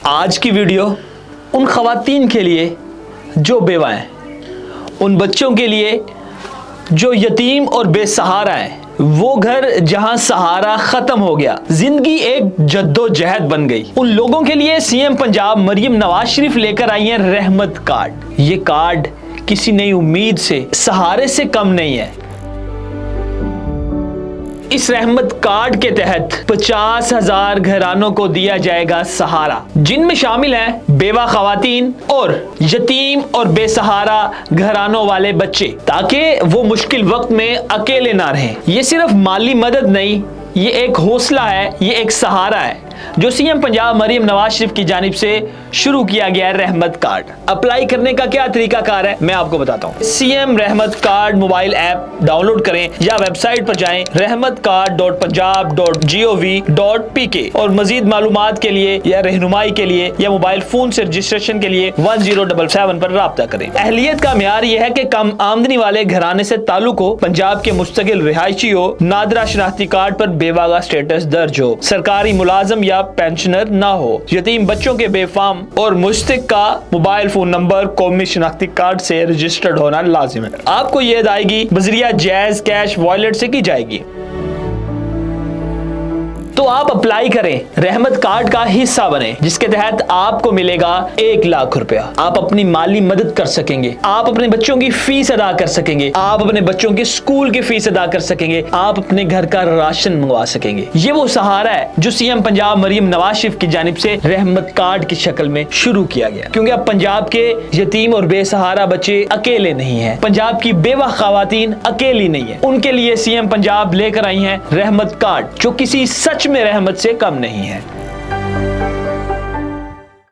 आज की वीडियो उन खवातीन के लिए जो बेवा हैं, उन बच्चों के लिए जो यतीम और बेसहारा हैं, वो घर जहां सहारा खत्म हो गया, जिंदगी एक जद्दोजहद बन गई, उन लोगों के लिए सीएम पंजाब मरियम नवाज शरीफ लेकर आई हैं रहमत कार्ड। ये कार्ड किसी नई उम्मीद से, सहारे से कम नहीं है। इस रहमत कार्ड के तहत 50,000 घरानों को दिया जाएगा सहारा, जिनमें शामिल हैं बेवा खवातीन और यतीम और बेसहारा घरानों वाले बच्चे, ताकि वो मुश्किल वक्त में अकेले ना रहें। ये सिर्फ माली मदद नहीं, ये एक हौसला है, ये एक सहारा है जो सीएम पंजाब मरियम नवाज शरीफ की जानिब से शुरू किया गया है रहमत कार्ड। अप्लाई करने का क्या तरीकाकार है, मैं आपको बताता हूँ। सीएम रहमत कार्ड मोबाइल ऐप डाउनलोड करें या वेबसाइट पर जाएं rahmatcard.punjab.gov.pk और मजीद मालूमात के लिए या रहनुमाई के लिए या मोबाइल फोन से रजिस्ट्रेशन के लिए 1077 पर राब्ता करें। अहलियत का म्यार यह है कि कम आमदनी वाले घराने से ताल्लुक हो, पंजाब के मुस्तकिल रिहायशी हो, नादरा शनाख्ती कार्ड पर बेवा का स्टेटस दर्ज हो, सरकारी मुलाजम या पेंशनर ना हो, यतीम बच्चों के बेफाम और मुश्तिक का मोबाइल फोन नंबर कौमी शनाख्ती कार्ड से रजिस्टर्ड होना लाजिम है। आपको ये अदायगी बजरिया जैज कैश वॉलेट से की जाएगी। तो आप अप्लाई करें, रहमत कार्ड का हिस्सा बने, जिसके तहत आपको मिलेगा 1 लाख रुपया। आप अपनी माली मदद कर सकेंगे, आप अपने बच्चों की फीस अदा कर सकेंगे, आप अपने बच्चों की स्कूल की फीस अदा कर सकेंगे, आप अपने घर का राशन मंगवा सकेंगे। ये वो सहारा है जो सीएम पंजाब मरियम नवाज शरीफ की जानिब से रहमत कार्ड की शक्ल में शुरू किया गया, क्योंकि अब पंजाब के यतीम और बेसहारा बच्चे अकेले नहीं है, पंजाब की बेवा खवातीन अकेली नहीं है। उनके लिए सीएम पंजाब लेकर आई है रहमत कार्ड, जो किसी सच में रहमत से कम नहीं है।